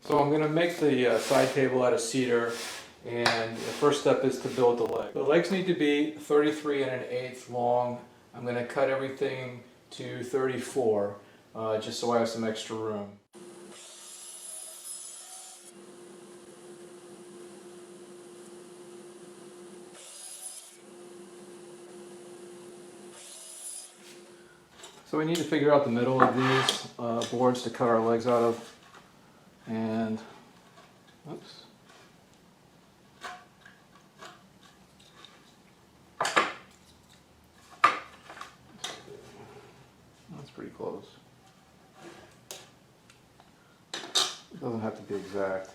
So I'm going to make the side table out of cedar, and the first step is to build the leg. The legs need to be 33 1/8 long. I'm going to cut everything to 34 just so I have some extra room. So we need to figure out the middle of these boards to cut our legs out of. And, oops. That's pretty close. It doesn't have to be exact.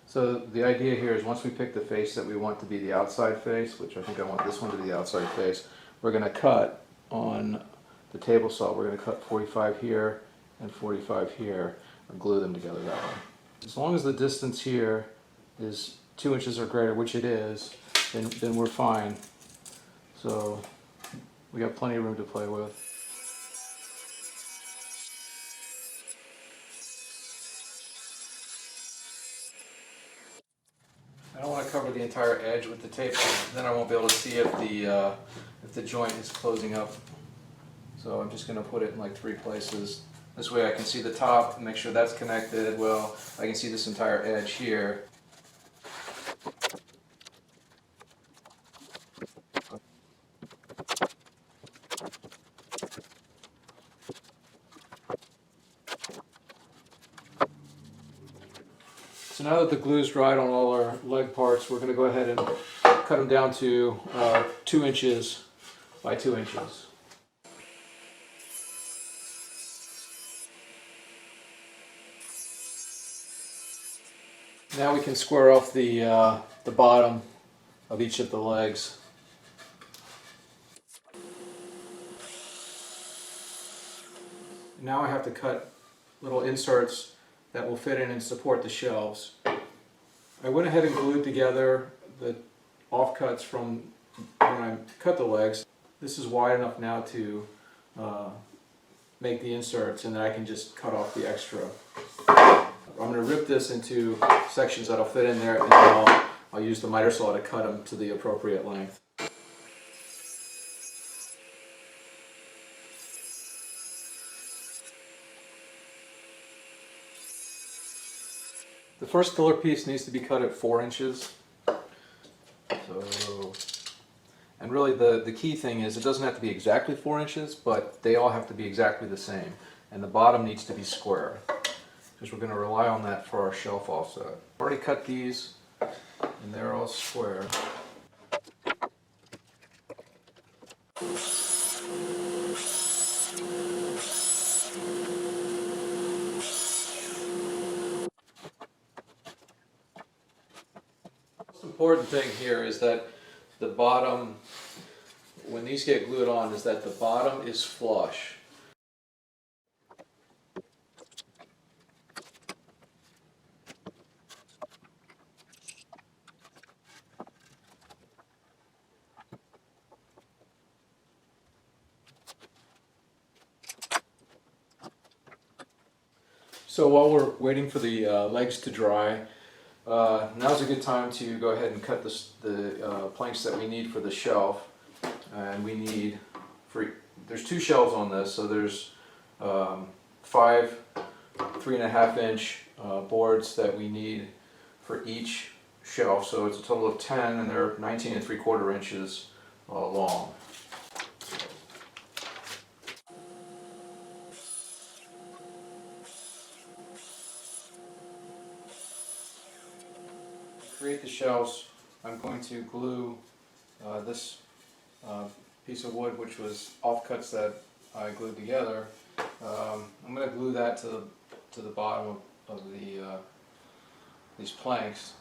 So the idea here is once we pick the face that we want to be the outside face, which I think I want this one to be the outside face, we're going to cut on the table saw. We're going to cut 45 here and 45 here and glue them together that way. As long as the distance here is 2 inches or greater, which it is, then we're fine. So we got plenty of room to play with. I don't want to cover the entire edge with the tape, then I won't be able to see if the joint is closing up. So I'm just going to put it in like 3 places. This way I can see the top and make sure that's connected well. I can see this entire edge here. So now that the glue's dried on all our leg parts, we're going to go ahead and cut them down to 2 inches by 2 inches. Now we can square off the bottom of each of the legs. Now I have to cut little inserts that will fit in and support the shelves. I went ahead and glued together the offcuts from when I cut the legs. This is wide enough now to make the inserts, and then I can just cut off the extra. I'm going to rip this into sections that'll fit in there, and then I'll use the miter saw to cut them to the appropriate length. The first filler piece needs to be cut at 4 inches. And really the key thing is it doesn't have to be exactly 4 inches, but they all have to be exactly the same. And the bottom needs to be square, because we're going to rely on that for our shelf offset. I've already cut these, and they're all square. The most important thing here is that the bottom, when these get glued on, is that the bottom is flush. So while we're waiting for the legs to dry, now's a good time to go ahead and cut the planks that we need for the shelf. And we need, there's 2 shelves on this, so there's 5 3.5 inch boards that we need for each shelf. So it's a total of 10, and they're 19 3/4 inches long. To create the shelves, I'm going to glue this piece of wood, which was offcuts that I glued together. I'm going to glue that to the bottom of these planks.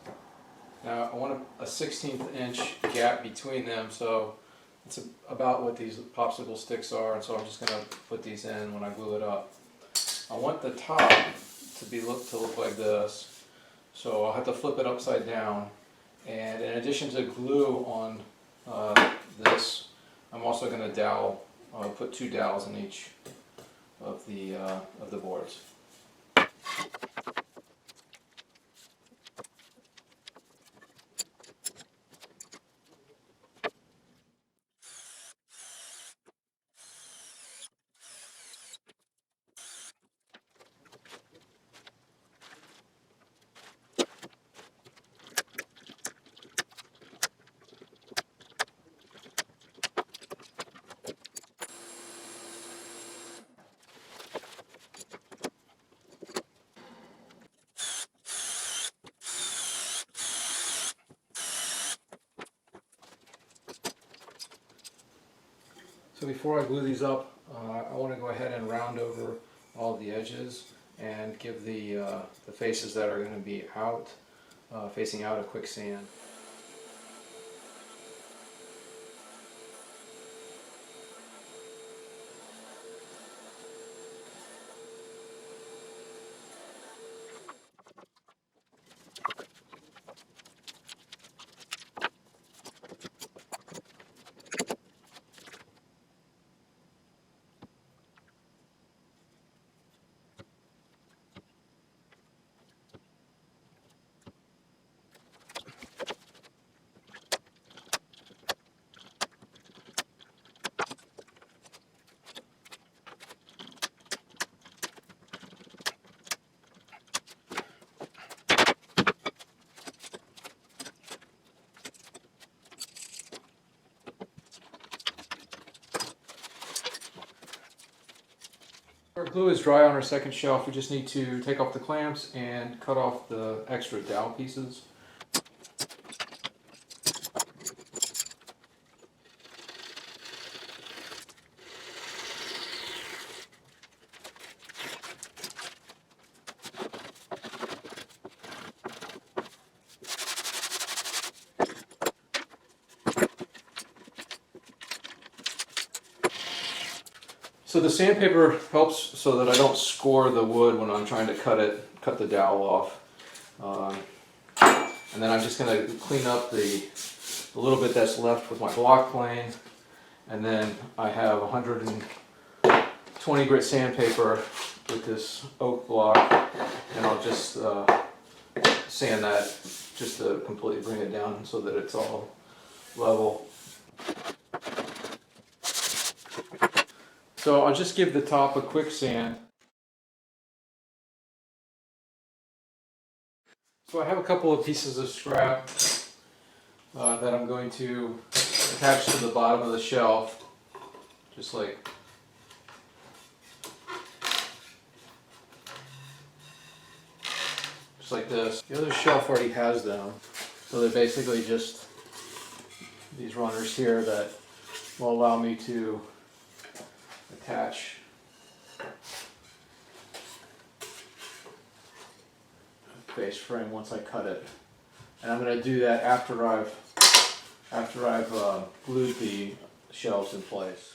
Now I want a 1/16 inch gap between them, so it's about what these popsicle sticks are, and so I'm just going to put these in when I glue it up. I want the top to look like this. So I'll have to flip it upside down, and in addition to glue on this, I'm also going to dowel, put 2 dowels in each of the boards. So before I glue these up, I want to go ahead and round over all the edges and give the faces that are going to be out, facing out, a quick sand. Our glue is dry on our second shelf. We just need to take off the clamps and cut off the extra dowel pieces. So the sandpaper helps so that I don't score the wood when I'm trying to cut the dowel off. And then I'm just going to clean up the little bit that's left with my block plane. And then I have 120 grit sandpaper with this oak block, and I'll just sand that just to completely bring it down so that it's all level. So I'll just give the top a quick sand. So I have a couple of pieces of scrap that I'm going to attach to the bottom of the shelf, just like this. The other shelf already has them, so they're basically just these runners here that will allow me to attach a face frame once I cut it. And I'm going to do that after I've glued the shelves in place.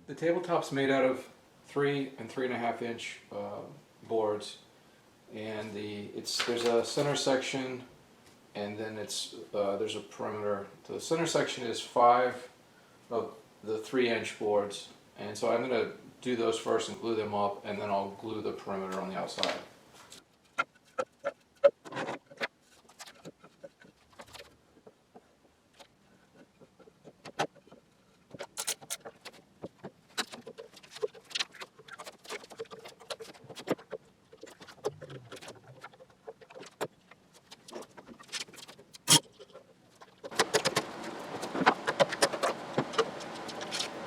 The tabletop's made out of 3 and 3.5 inch boards, and there's a center section, and then there's a perimeter. The center section is 5 of the 3-inch boards, and so I'm going to do those first and glue them up, and then I'll glue the perimeter on the outside.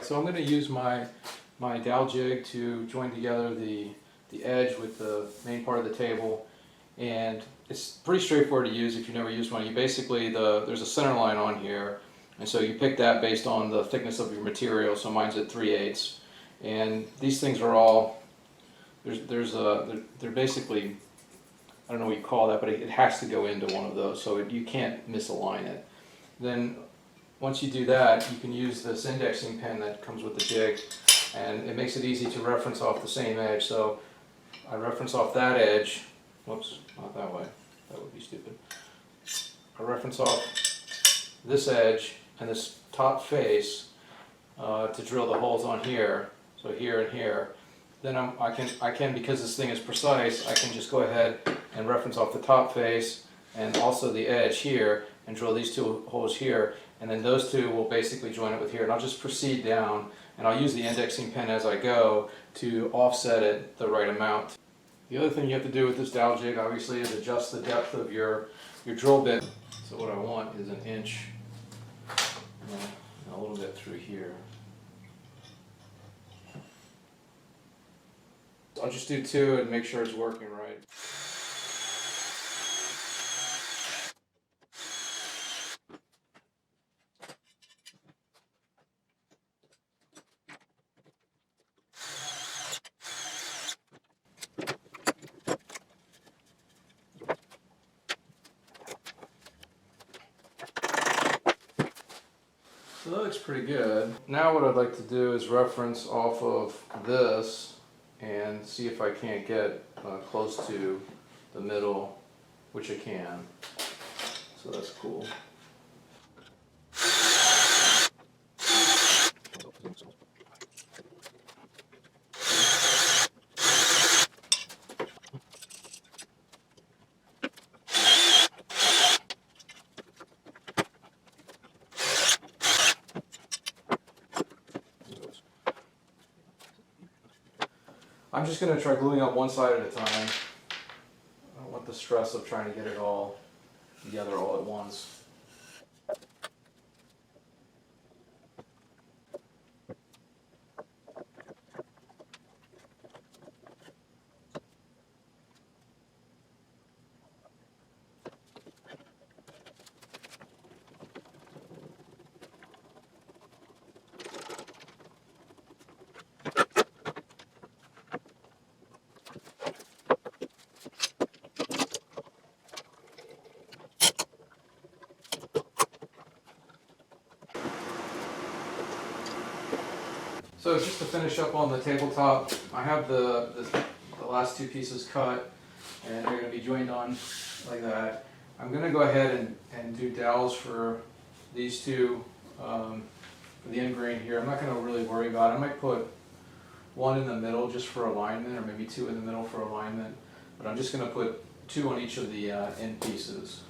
So I'm going to use my dowel jig to join together the edge with the main part of the table, and it's pretty straightforward to use if you've never used one. You basically, there's a center line on here, and so you pick that based on the thickness of your material. So mine's at 3/8, and these things are all they're basically, I don't know what you call that, but it has to go into one of those, so you can't misalign it. Then once you do that, you can use this indexing pen that comes with the jig, and it makes it easy to reference off the same edge. So I reference off that edge. Whoops, not that way. That would be stupid. I reference off this edge and this top face to drill the holes on here. So here and here. Then I can, because this thing is precise, I can just go ahead and reference off the top face and also the edge here and drill these 2 holes here. And then those 2 will basically join it with here, and I'll just proceed down, and I'll use the indexing pen as I go to offset it the right amount. The other thing you have to do with this dowel jig, obviously, is adjust the depth of your drill bit. So what I want is 1 inch and a little bit through here. I'll just do 2 and make sure it's working right. So that looks pretty good. Now what I'd like to do is reference off of this and see if I can't get close to the middle, which I can. So that's cool. I'm just going to try gluing up one side at a time. I don't want the stress of trying to get it all together all at once. So just to finish up on the tabletop, I have the last 2 pieces cut, and they're going to be joined on like that. I'm going to go ahead and do dowels for these 2 for the end grain here. I'm not going to really worry about it. I might put 1 in the middle just for alignment, or maybe 2 in the middle for alignment, but I'm just going to put 2 on each of the end pieces.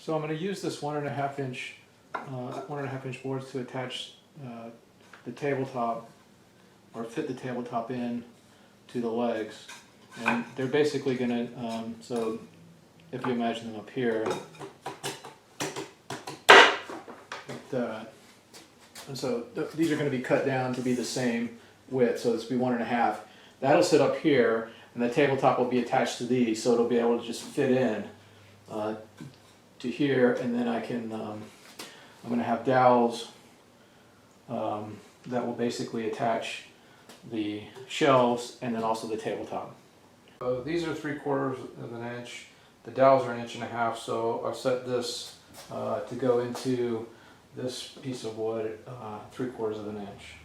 So I'm going to use this 1.5 inch boards to attach the tabletop, or fit the tabletop in to the legs, and they're basically going to, so if you imagine them up here, like that. And so these are going to be cut down to be the same width, so this will be 1.5. That'll sit up here, and the tabletop will be attached to these, so it'll be able to just fit in to here, and then I can, I'm going to have dowels that will basically attach the shelves and then also the tabletop. So these are 3/4 of an inch. The dowels are 1.5 inches, so I've set this to go into this piece of wood 3/4 of an inch.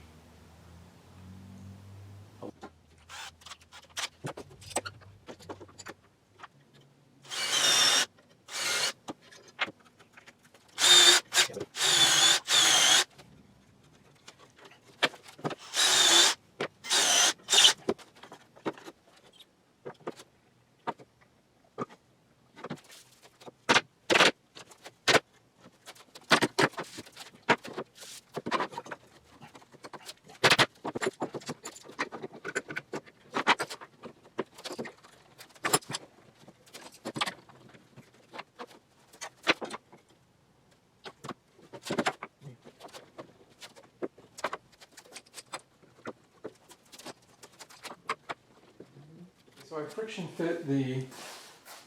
So I friction fit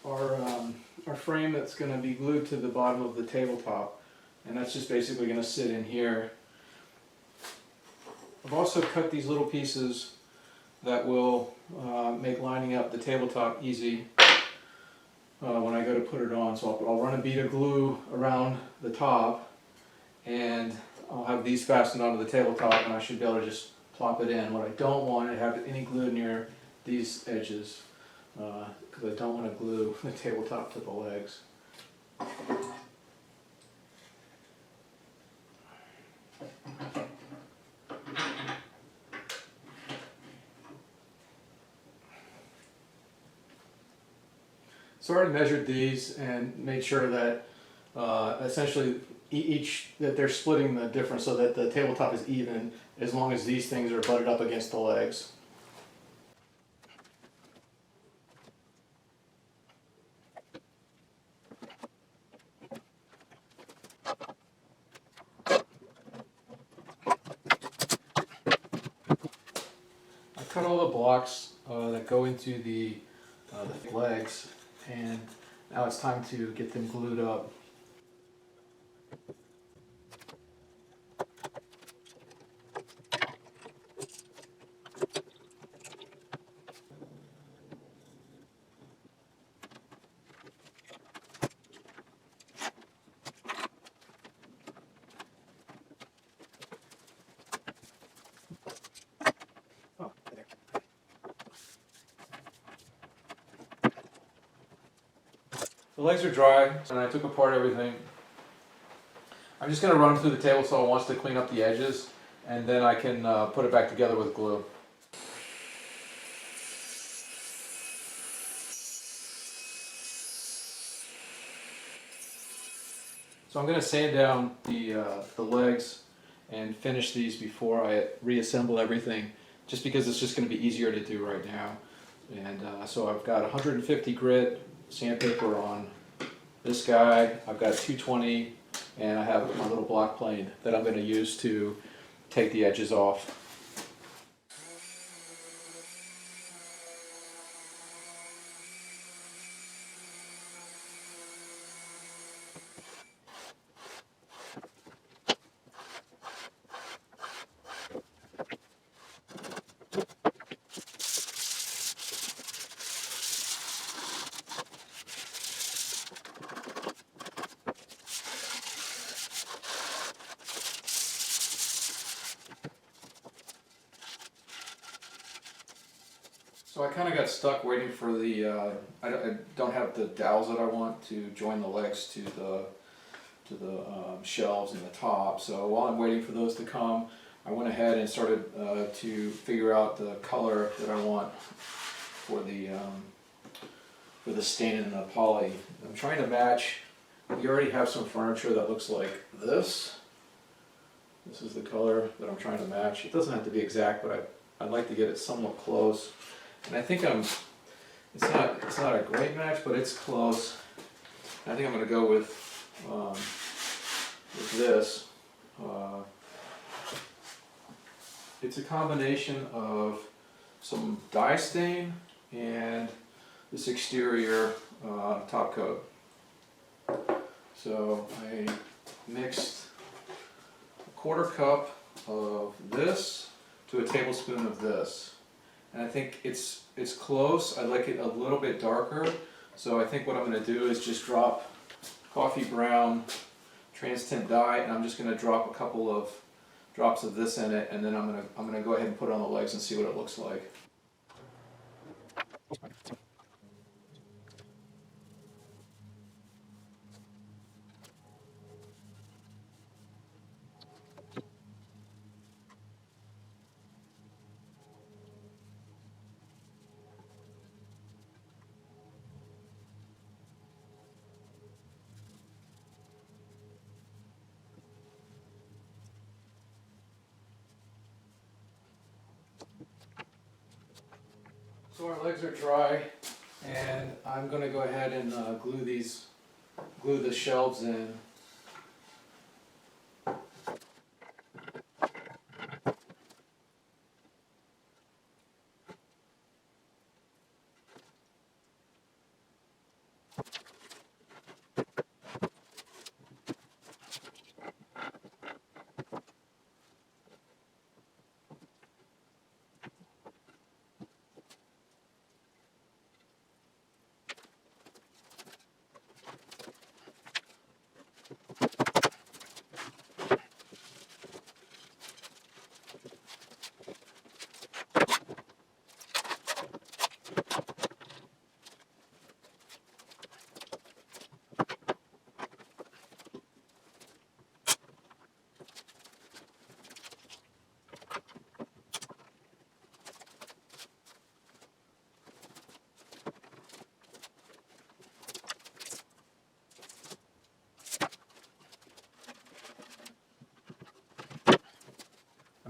our frame that's going to be glued to the bottom of the tabletop, and that's just basically going to sit in here. I've also cut these little pieces that will make lining up the tabletop easy when I go to put it on. So I'll run a bead of glue around the top, and I'll have these fastened onto the tabletop, and I should be able to just plop it in. What I don't want to have any glue near these edges, because I don't want to glue the tabletop to the legs. So I already measured these and made sure that essentially that they're splitting the difference so that the tabletop is even, as long as these things are butted up against the legs. I cut all the blocks that go into the legs, and now it's time to get them glued up. The legs are dry, and I took apart everything. I'm just going to run through the table saw once to clean up the edges, and then I can put it back together with glue. So I'm going to sand down the legs and finish these before I reassemble everything, just because it's just going to be easier to do right now. And so I've got 150 grit sandpaper on this guy. I've got 220, and I have my little block plane that I'm going to use to take the edges off. So I kind of got stuck waiting for the, I don't have the dowels that I want to join the legs to the shelves and the top. So while I'm waiting for those to come, I went ahead and started to figure out the color that I want for the stain and the poly. I'm trying to match. We already have some furniture that looks like this. This is the color that I'm trying to match. It doesn't have to be exact, but I'd like to get it somewhat close. And I think it's not a great match, but it's close. I think I'm going to go with this. It's a combination of some dye stain and this exterior top coat. So I mixed a 1/4 cup of this to a tablespoon of this. And I think it's close. I'd like it a little bit darker. So I think what I'm going to do is just drop coffee brown TransTint dye, and I'm just going to drop a couple of drops of this in it, and then I'm going to go ahead and put it on the legs and see what it looks like. So our legs are dry, and I'm going to go ahead and glue the shelves in.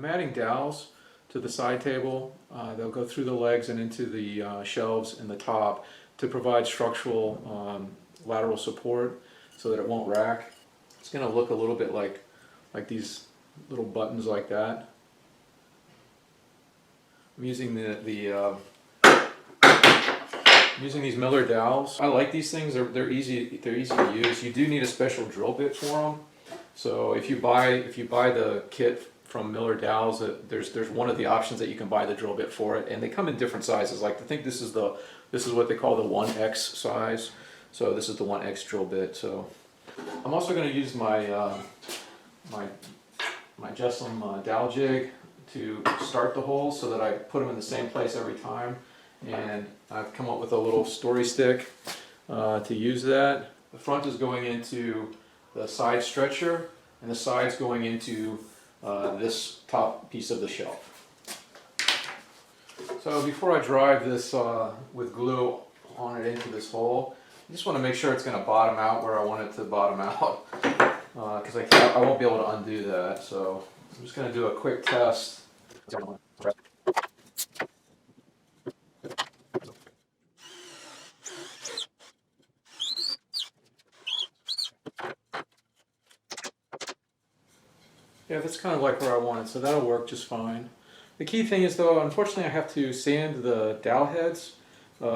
I'm adding dowels to the side table. They'll go through the legs and into the shelves in the top to provide structural lateral support so that it won't rack. It's going to look a little bit like these little buttons like that. I'm using I'm using these Miller dowels. I like these things. They're easy to use. You do need a special drill bit for them. So if you buy the kit from Miller Dowels, there's one of the options that you can buy the drill bit for it, and they come in different sizes. Like I think this is what they call the 1X size. So this is the 1X drill bit. So I'm also going to use my my JessEm Dowel Jig to start the holes so that I put them in the same place every time. And I've come up with a little story stick to use that. The front is going into the side stretcher, and the side's going into this top piece of the shelf. So before I drive this with glue on it into this hole, I just want to make sure it's going to bottom out where I want it to bottom out, because I won't be able to undo that. So I'm just going to do a quick test. Yeah, that's kind of like where I want it, so that'll work just fine. The key thing is though, unfortunately I have to sand the dowel heads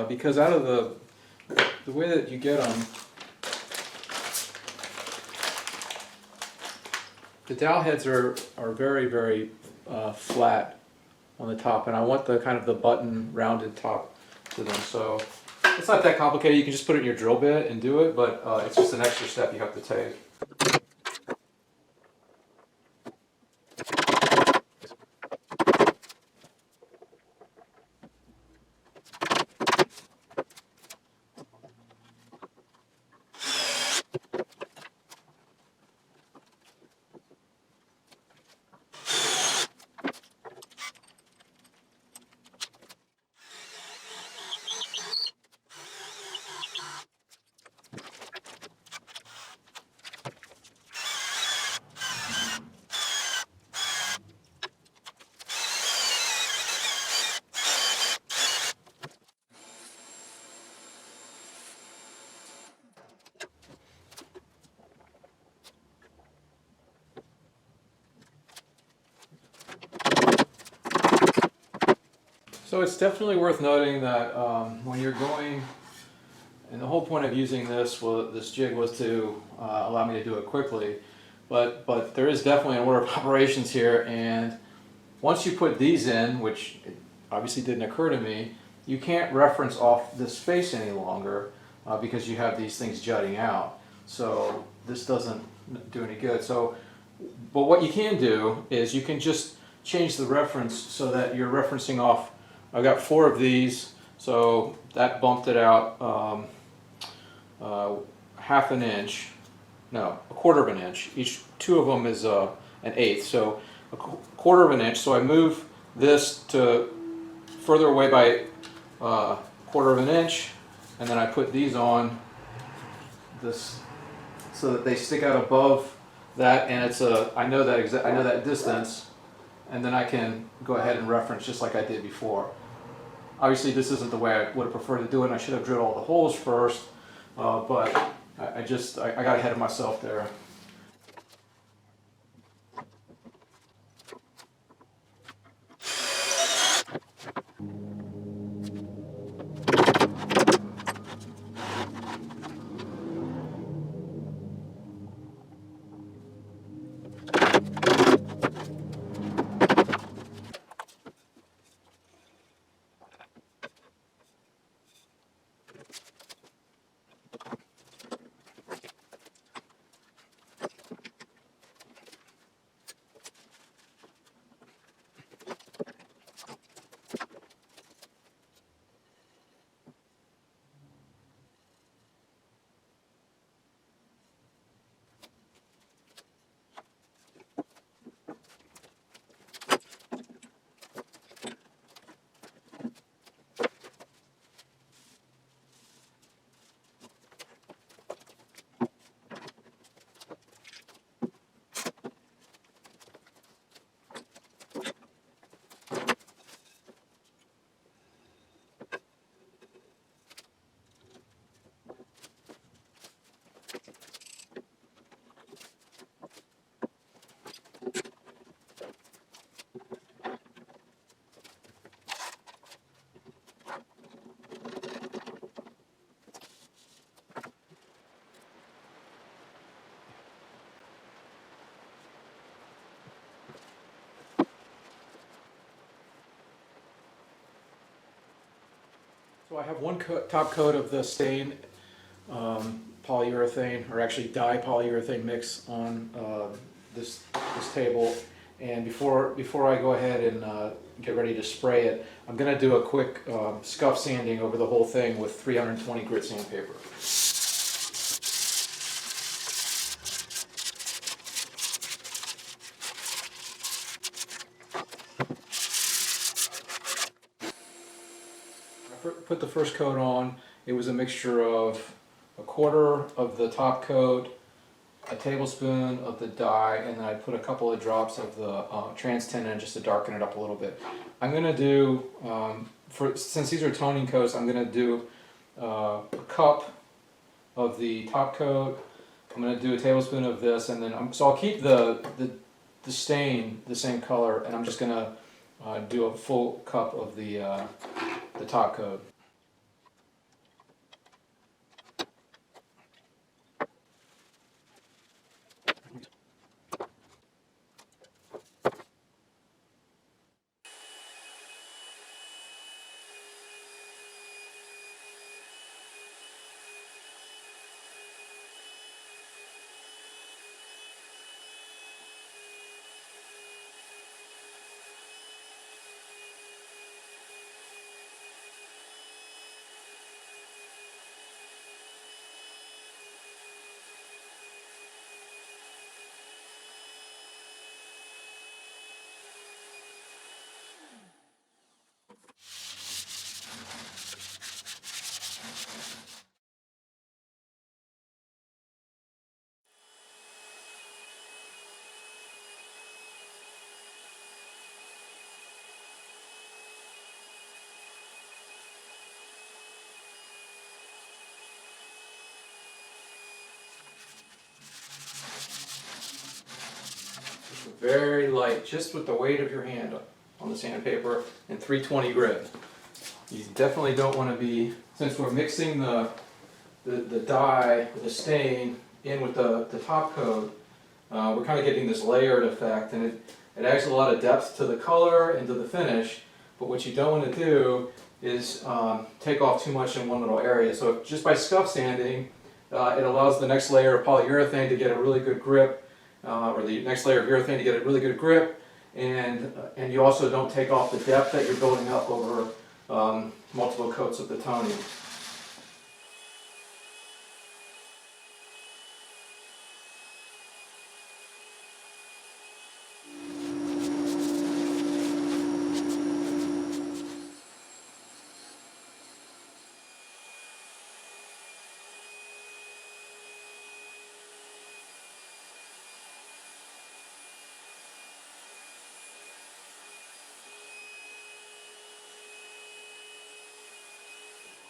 because out of the way that you get them, the dowel heads are very, very flat on the top, and I want the kind of the button rounded top to them. So it's not that complicated. You can just put it in your drill bit and do it, but it's just an extra step you have to take. So it's definitely worth noting that when you're going, and the whole point of using this jig was to allow me to do it quickly, but there is definitely an order of operations here, and once you put these in, which obviously didn't occur to me, you can't reference off this face any longer because you have these things jutting out. So this doesn't do any good. So, but what you can do is you can just change the reference so that you're referencing off. I've got 4 of these, so that bumped it out half an inch, no, a quarter of an inch. Each 2 of them is an eighth, so a quarter of an inch. So I move this to further away by quarter of an inch, and then I put these on this so that they stick out above that, and it's I know that distance, and then I can go ahead and reference just like I did before. Obviously this isn't the way I would have preferred to do it, and I should have drilled all the holes first, but I got ahead of myself there. So I have one top coat of the stain polyurethane, or actually dye polyurethane mix on this table. And before I go ahead and get ready to spray it, I'm going to do a quick scuff sanding over the whole thing with 320 grit sandpaper. I put the first coat on. It was a mixture of a quarter of the top coat, a tablespoon of the dye, and then I put a couple of drops of the TransTint in just to darken it up a little bit. I'm going to do, since these are toning coats, I'm going to do a cup of the top coat. I'm going to do a tablespoon of this, and then so I'll keep the stain the same color, and I'm just going to do a full cup of the top coat. Very light, just with the weight of your hand on the sandpaper, and 320 grit. You definitely don't want to be, since we're mixing the dye, the stain, in with the top coat, we're kind of getting this layered effect, and it adds a lot of depth to the color and to the finish, but what you don't want to do is take off too much in one little area. So just by scuff sanding, it allows the next layer of polyurethane to get a really good grip, or the next layer of urethane to get a really good grip, and you also don't take off the depth that you're building up over multiple coats of the toning.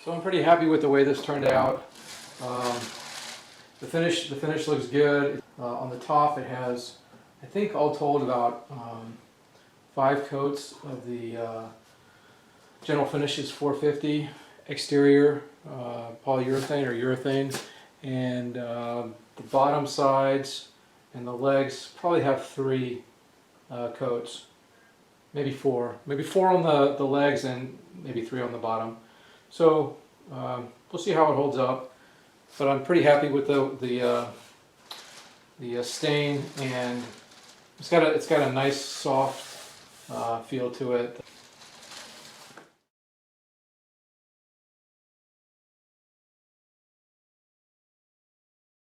So I'm pretty happy with the way this turned out. The finish looks good. On the top it has, I think all told, about 5 coats of the general finish is 450 exterior polyurethane or urethane, and the bottom sides and the legs probably have 3 coats, maybe 4 on the legs and maybe 3 on the bottom. So we'll see how it holds up, but I'm pretty happy with the stain, and it's got a nice soft feel to it.